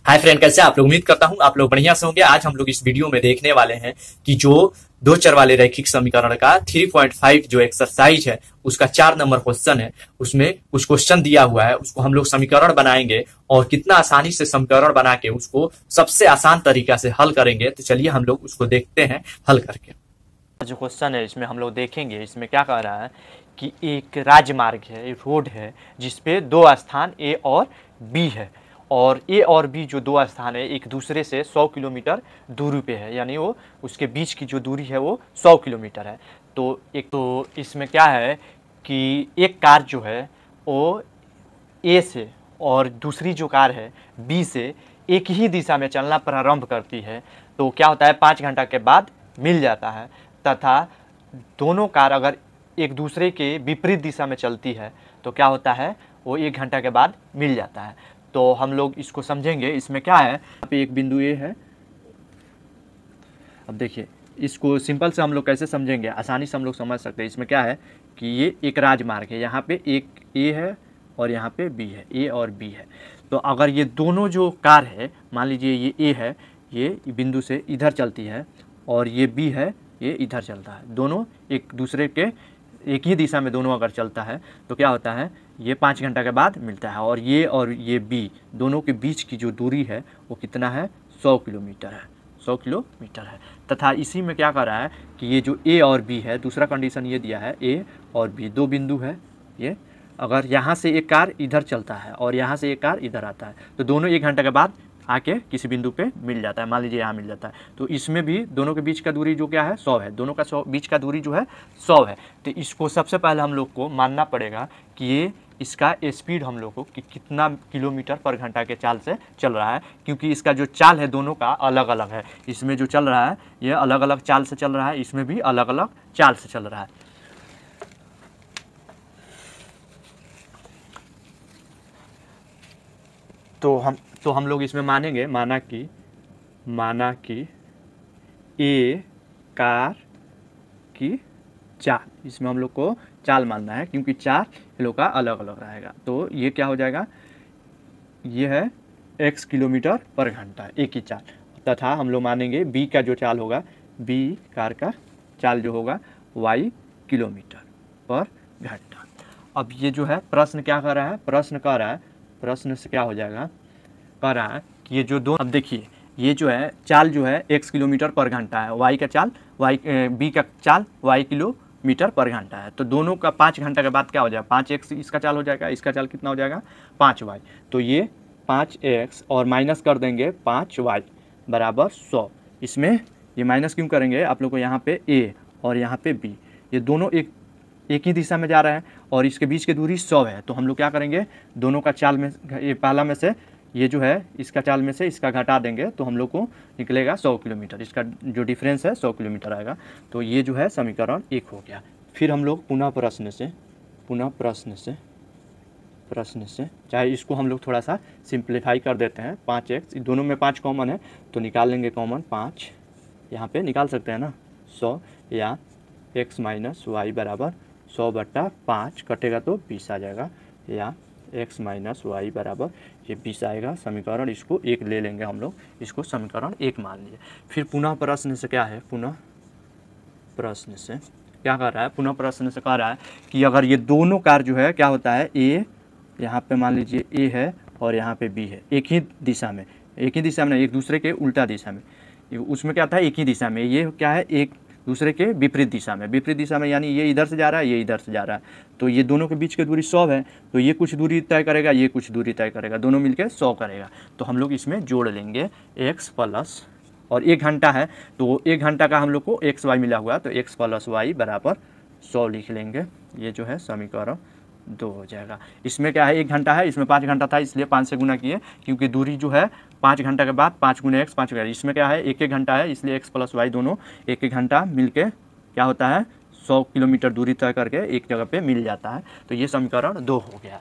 Hi friend, कैसे आप लोग? उम्मीद करता हूँ आप लोग बढ़िया से होंगे। आज हम लोग इस वीडियो में देखने वाले हैं कि जो दो चर वाले रैखिक समीकरण का 3.5 जो एक्सरसाइज है उसका 4 नंबर क्वेश्चन है। उसमें कुछ क्वेश्चन दिया हुआ है, उसको हम लोग समीकरण बनाएंगे और कितना आसानी से समीकरण बना के उसको सबसे आसान तरीका से हल करेंगे। तो चलिए हम लोग उसको देखते हैं हल करके। जो क्वेश्चन है इसमें हम लोग देखेंगे, इसमें क्या कह रहा है कि एक राजमार्ग है, एक रोड है जिसपे दो स्थान ए और बी है, और ए और बी जो दो स्थान है एक दूसरे से 100 किलोमीटर दूरी पे है, यानी वो उसके बीच की जो दूरी है वो 100 किलोमीटर है। तो इसमें क्या है कि एक कार जो है वो ए से और दूसरी जो कार है बी से एक ही दिशा में चलना प्रारंभ करती है। तो क्या होता है, 5 घंटा के बाद मिल जाता है, तथा दोनों कार अगर एक दूसरे के विपरीत दिशा में चलती है तो क्या होता है, वो 1 घंटा के बाद मिल जाता है। तो हम लोग इसको समझेंगे। इसमें क्या है, यहाँ पे एक बिंदु ए है। अब देखिए इसको सिंपल से हम लोग कैसे समझेंगे, आसानी से हम लोग समझ सकते हैं। इसमें क्या है कि ये एक राजमार्ग है, यहाँ पे एक ए है और यहाँ पे बी है, ए और बी है। तो अगर ये दोनों जो कार है, मान लीजिए ये ए है, ये बिंदु से इधर चलती है, और ये बी है, ये इधर चलता है, दोनों एक दूसरे के एक ही दिशा में दोनों अगर चलता है तो क्या होता है, ये 5 घंटा के बाद मिलता है। और ये बी दोनों के बीच की जो दूरी है वो कितना है, 100 किलोमीटर है, 100 किलोमीटर है। तथा इसी में क्या कर रहा है कि ये जो ए और बी है, दूसरा कंडीशन ये दिया है, ए और बी दो बिंदु है। ये अगर यहाँ से एक कार इधर चलता है और यहाँ से एक कार इधर आता है तो दोनों 1 घंटे के बाद आके किसी बिंदु पे मिल जाता है। मान लीजिए यहाँ मिल जाता है, तो इसमें भी दोनों के बीच का दूरी जो क्या है, 100 है। दोनों का बीच का दूरी जो है 100 है। तो इसको सबसे पहले हम लोग को मानना पड़ेगा कि ये इसका स्पीड हम लोग को कि कितना किलोमीटर पर घंटा के चाल से चल रहा है, क्योंकि इसका जो चाल है दोनों का अलग अलग है। इसमें जो चल रहा है ये अलग अलग चाल से चल रहा है, इसमें भी अलग अलग चाल से चल रहा है। तो हम लोग इसमें मानेंगे, माना कि ए कार की चाल, इसमें हम लोग को चाल मानना है क्योंकि चार लोग का अलग अलग रहेगा। तो ये क्या हो जाएगा, ये है x किलोमीटर पर घंटा एक ही चाल, तथा हम लोग मानेंगे बी का जो चाल होगा, बी कार का चाल जो होगा y किलोमीटर पर घंटा। अब ये जो है प्रश्न क्या कर रहा है, प्रश्न से क्या हो जाएगा, कह रहा है कि ये जो दो, अब देखिए ये जो है चाल जो है x किलोमीटर पर घंटा है, y का चाल बी का चाल y किलोमीटर पर घंटा है। तो दोनों का 5 घंटा के बाद क्या हो जाएगा, 5x इसका चाल हो जाएगा, इसका चाल कितना हो जाएगा 5y। तो ये 5x और माइनस कर देंगे 5y बराबर 100। इसमें ये माइनस क्यों करेंगे, आप लोग को यहाँ पे a और यहाँ पे b, ये दोनों एक ही दिशा में जा रहे हैं और इसके बीच की दूरी 100 है। तो हम लोग क्या करेंगे, दोनों का चाल में ये पहला में से ये जो है इसका चाल में से इसका घटा देंगे तो हम लोग को निकलेगा 100 किलोमीटर, इसका जो डिफरेंस है 100 किलोमीटर आएगा। तो ये जो है समीकरण 1 हो गया। फिर हम लोग पुनः प्रश्न से चाहे इसको हम लोग थोड़ा सा सिंप्लीफाई कर देते हैं। 5x, दोनों में 5 कॉमन है तो निकाल लेंगे कॉमन, 5 यहाँ पे निकाल सकते हैं ना, 100 या x माइनस वाई बराबर 100/5 कटेगा तो 20 आ जाएगा, या x माइनस वाई बराबर ये 20 आएगा। समीकरण इसको 1 ले लेंगे हम लोग, इसको समीकरण 1 मान लिए। फिर पुनः प्रश्न से क्या है, पुनः प्रश्न से क्या कर रहा है, पुनः प्रश्न से कह रहा है कि अगर ये दोनों कार जो है क्या होता है, ए यहाँ पे मान लीजिए ए है और यहाँ पे बी है, एक ही दिशा में एक दूसरे के उल्टा दिशा में, उसमें क्या था एक ही दिशा में, ये क्या है एक दूसरे के विपरीत दिशा में, यानी ये इधर से जा रहा है, ये इधर से जा रहा है। तो ये दोनों के बीच की दूरी 100 है, तो ये कुछ दूरी तय करेगा, ये कुछ दूरी तय करेगा, दोनों मिलकर 100 करेगा। तो हम लोग इसमें जोड़ लेंगे x प्लस, और 1 घंटा है तो 1 घंटा का हम लोग को xy मिला हुआ, तो x प्लस वाई बराबर 100 लिख लेंगे। ये जो है समीकरण 2 हो जाएगा। इसमें क्या है, 1 घंटा है, इसमें 5 घंटा था इसलिए 5 से गुना किए, क्योंकि दूरी जो है 5 घंटा के बाद 5 गुना x 5 घंटा, इसमें क्या है 1 घंटा है इसलिए x प्लस वाई दोनों 1 घंटा मिलके क्या होता है 100 किलोमीटर दूरी तय करके एक जगह पे मिल जाता है। तो ये समीकरण 2 हो गया।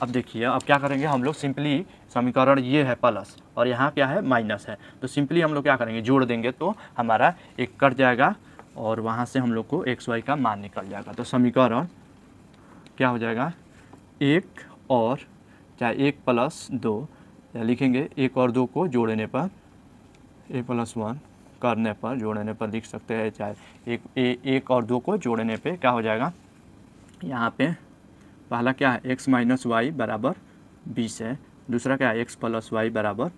अब देखिए अब क्या करेंगे हम लोग, सिंपली समीकरण ये है प्लस और यहाँ क्या है माइनस है, तो सिंपली हम लोग क्या करेंगे जोड़ देंगे तो हमारा एक कट जाएगा और वहाँ से हम लोग को xy का मान निकल जाएगा। तो समीकरण क्या हो जाएगा, 1 और चाहे 1 + 2 या लिखेंगे 1 और 2 को जोड़ने पर a+1 करने पर जोड़ने पर लिख सकते हैं, चाहे एक और 2 को जोड़ने पे क्या हो जाएगा, यहाँ पे पहला क्या है x - y बराबर 20 है, दूसरा क्या है x + y बराबर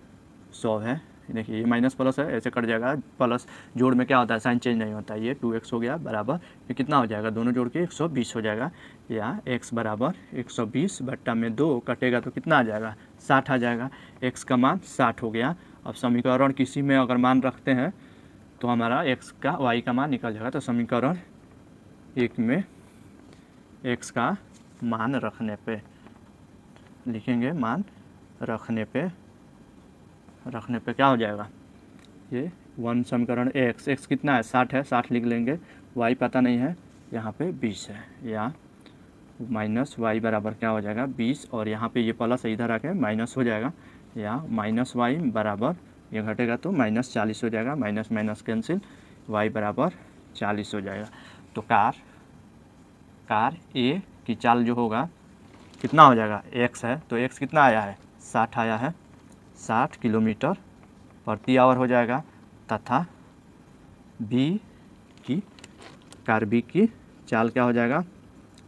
100 है। देखिए ये माइनस प्लस है, ऐसे कट जाएगा, प्लस जोड़ में क्या होता है साइन चेंज नहीं होता है। ये 2x हो गया बराबर, ये कितना हो जाएगा, दोनों जोड़ के 120 हो जाएगा, या x बराबर 120 बट्टा में 2 कटेगा तो कितना आ जाएगा 60 आ जाएगा। x का मान 60 हो गया। अब समीकरण किसी में अगर मान रखते हैं तो हमारा x का y का मान निकल जाएगा। तो समीकरण 1 में x का मान रखने पे लिखेंगे, मान रखने पे क्या हो जाएगा, ये 1 समीकरण x कितना है 60 है, 60 लिख लेंगे, y पता नहीं है, यहाँ पे 20 है, या माइनस y बराबर क्या हो जाएगा 20, और यहाँ पे ये प्लस इधर आके माइनस हो जाएगा, या -y बराबर ये घटेगा तो -40 हो जाएगा, माइनस माइनस कैंसिल, y बराबर 40 हो जाएगा। तो कार ए की चाल जो होगा कितना हो जाएगा, x है तो x कितना आया है 60 आया है, 60 किलोमीटर प्रति आवर हो जाएगा, तथा कार बी की चाल क्या हो जाएगा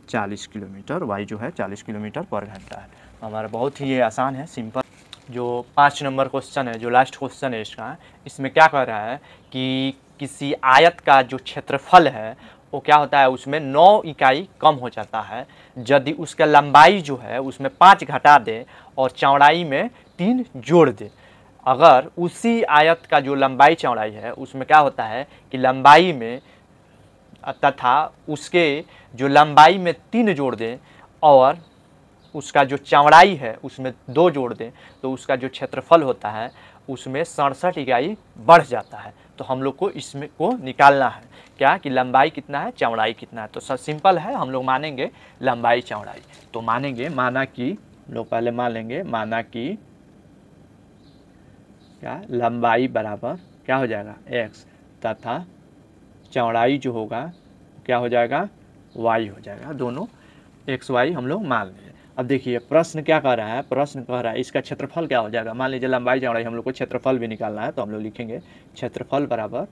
40 किलोमीटर, वाई जो है 40 किलोमीटर पर घंटा है। हमारा बहुत ही ये आसान है, सिंपल। जो 5 नंबर क्वेश्चन है, जो लास्ट क्वेश्चन है इसका, इसमें क्या कह रहा है कि किसी आयत का जो क्षेत्रफल है वो क्या होता है, उसमें 9 इकाई कम हो जाता है यदि उसका लंबाई जो है उसमें 5 घटा दे और चौड़ाई में 3 जोड़ दे। अगर उसी आयत का जो लंबाई चौड़ाई है उसमें क्या होता है कि लंबाई में तथा उसके जो लंबाई में 3 जोड़ दें और उसका जो चौड़ाई है उसमें 2 जोड़ दें, तो उसका जो क्षेत्रफल होता है उसमें 67 इकाई बढ़ जाता है। तो हम लोग को इसमें को निकालना है क्या, कि लंबाई कितना है चौड़ाई कितना है। तो सब सिंपल है, हम लोग मानेंगे लंबाई चौड़ाई। तो मानेंगे, माना कि लोग पहले मान लेंगे, माना कि क्या लंबाई बराबर क्या हो जाएगा x, तथा चौड़ाई जो होगा क्या हो जाएगा y हो जाएगा। दोनों x y हम लोग मान लेंगे। अब देखिए प्रश्न क्या कह रहा है, प्रश्न कह रहा है इसका क्षेत्रफल क्या हो जाएगा। मान लीजिए लंबाई चौड़ाई हम लोग को क्षेत्रफल भी निकालना है, तो हम लोग लिखेंगे क्षेत्रफल बराबर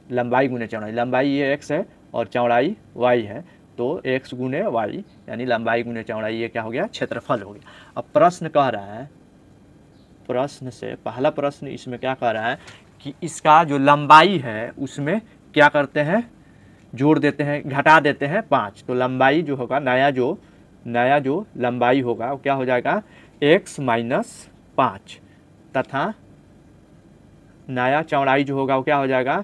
लंबाई गुने चौड़ाई। लंबाई ये x है और चौड़ाई y है, तो x गुने y यानी लंबाई गुने चौड़ाई, ये क्या हो गया क्षेत्रफल हो गया। अब प्रश्न कह रहा है, प्रश्न से पहला प्रश्न इसमें क्या कह रहा है कि इसका जो लंबाई है उसमें क्या करते हैं, जोड़ देते हैं, घटा देते हैं 5। तो लंबाई जो होगा, नया जो लंबाई होगा वो क्या हो जाएगा x - 5, तथा नया चौड़ाई जो होगा वो क्या हो जाएगा,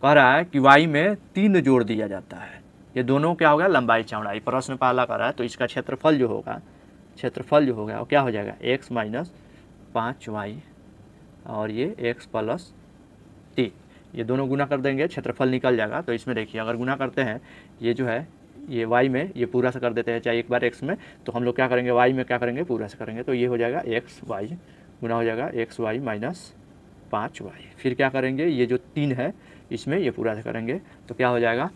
कह रहा है कि y में 3 जोड़ दिया जाता है। ये दोनों क्या होगा लंबाई चौड़ाई। प्रश्न पहला कर रहा है, तो इसका क्षेत्रफल जो होगा वो क्या हो जाएगा x - 5y, और ये x + 3, ये दोनों गुना कर देंगे क्षेत्रफल निकल जाएगा। तो इसमें देखिए अगर गुना करते हैं, ये जो है ये y में ये पूरा से कर देते हैं, चाहे एक बार x में, तो हम लोग क्या करेंगे y में क्या करेंगे पूरा से करेंगे। तो ये हो जाएगा xy गुना हो जाएगा xy - 5y। फिर क्या करेंगे, ये जो 3 है इसमें ये पूरा से करेंगे, तो क्या हो जाएगा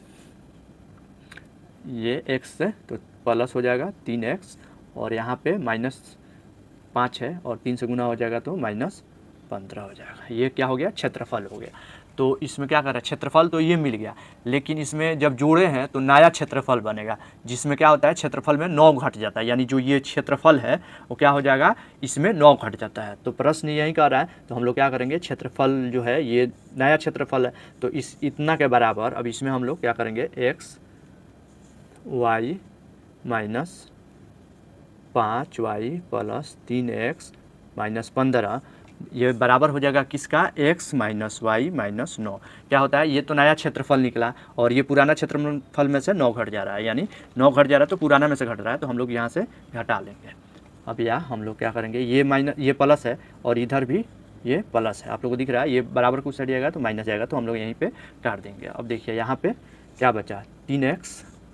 ये x से तो प्लस हो जाएगा 3x, और यहाँ पे -5 है और 3 से गुना हो जाएगा तो -15 हो जाएगा। ये क्या हो गया क्षेत्रफल हो गया। तो इसमें क्या कर रहा है, क्षेत्रफल तो ये मिल गया, लेकिन इसमें जब जोड़े हैं तो नया क्षेत्रफल बनेगा, जिसमें क्या होता है क्षेत्रफल में 9 घट जाता है, यानी जो ये क्षेत्रफल है वो क्या हो जाएगा इसमें 9 घट जाता है। तो प्रश्न यही कह रहा है, तो हम लोग क्या करेंगे, क्षेत्रफल जो है ये नया क्षेत्रफल है, तो इस इतना के बराबर अब इसमें हम लोग क्या करेंगे x y - 5y + 3x - 15, ये बराबर हो जाएगा किसका x - y - 9। क्या होता है, ये तो नया क्षेत्रफल निकला और ये पुराना क्षेत्रफल में से 9 घट जा रहा है, यानी 9 घट जा रहा है तो पुराना में से घट रहा है, तो हम लोग यहाँ से घटा लेंगे। अब यहाँ हम लोग क्या करेंगे, ये प्लस है और इधर भी ये प्लस है, आप लोगों को दिख रहा है, ये बराबर को साइड जाएगा तो माइनस जाएगा, तो हम लोग यहीं पे काट देंगे। अब देखिए यहाँ पे क्या बचा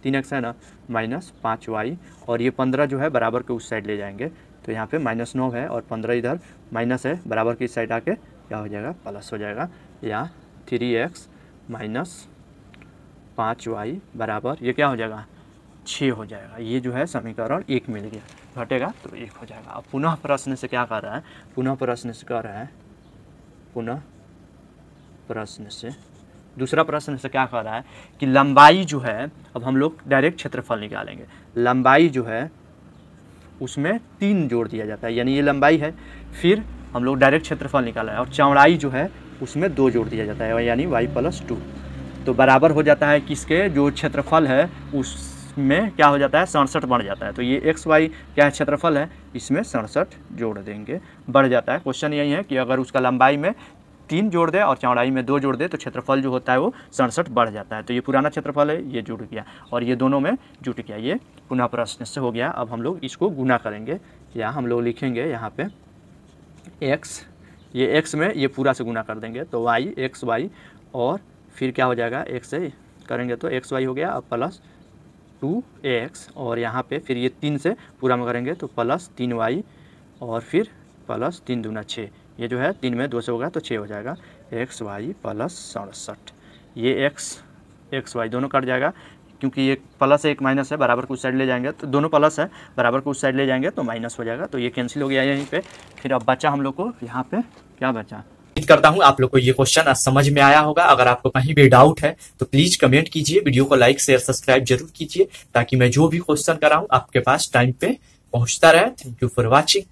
3x है ना, -5y, और ये 15 जो है बराबर के उस साइड ले जाएंगे, तो यहाँ पे -9 है और 15 इधर माइनस है, बराबर की साइड आके क्या हो जाएगा प्लस हो जाएगा, या 3x - 5y बराबर ये क्या हो जाएगा 6 हो जाएगा। ये जो है समीकरण 1 मिल गया, घटेगा तो 1 हो जाएगा। अब पुनः प्रश्न से क्या कर रहा है, पुनः प्रश्न से कह रहा है, पुनः प्रश्न से दूसरा प्रश्न से क्या कह रहा है कि लंबाई जो है, अब हम लोग डायरेक्ट क्षेत्रफल निकालेंगे। लंबाई जो है उसमें 3 जोड़ दिया जाता है, यानी ये लंबाई है, फिर हम लोग डायरेक्ट क्षेत्रफल निकाला है, और चौड़ाई जो है उसमें 2 जोड़ दिया जाता है, यानी y+2। तो बराबर हो जाता है किसके, जो क्षेत्रफल है उसमें क्या हो जाता है, 67 बढ़ जाता है। तो ये xy क्या है, क्षेत्रफल है, इसमें 67 जोड़ देंगे, बढ़ जाता है। क्वेश्चन यही है कि अगर उसका लंबाई में 3 जोड़ दे और चौड़ाई में 2 जोड़ दे तो क्षेत्रफल जो होता है वो 67 बढ़ जाता है। तो ये पुराना क्षेत्रफल है, ये जुड़ गया और ये दोनों में जुट गया, ये पुनः प्रश्न से हो गया। अब हम लोग इसको गुना करेंगे, या हम लोग लिखेंगे यहाँ पे x, ये x में ये पूरा से गुना कर देंगे तो y xy, और फिर क्या हो जाएगा, x से करेंगे तो xy हो गया, अब प्लस 2x, और यहाँ पे फिर ये 3 से पूरा में करेंगे तो प्लस 3y, और फिर प्लस 3 दूना 6, ये जो है 3 में 2 से होगा तो 6 हो जाएगा, xy प्लस 67। ये xy दोनों कट जाएगा, क्योंकि ये प्लस है एक माइनस है, बराबर को उस साइड ले जाएंगे तो दोनों प्लस है, बराबर को उस साइड ले जाएंगे तो माइनस हो जाएगा, तो ये कैंसिल हो गया यहीं पे। फिर अब बचा हम लोग को यहाँ पे क्या बचा, उम्मीद करता हूं आप लोग को ये क्वेश्चन आज समझ में आया होगा। अगर आपको कहीं भी डाउट है तो प्लीज कमेंट कीजिए, वीडियो को लाइक शेयर सब्सक्राइब जरूर कीजिए, ताकि मैं जो भी क्वेश्चन कराऊं आपके पास टाइम पे पहुंचता रहे। Thank you for watching.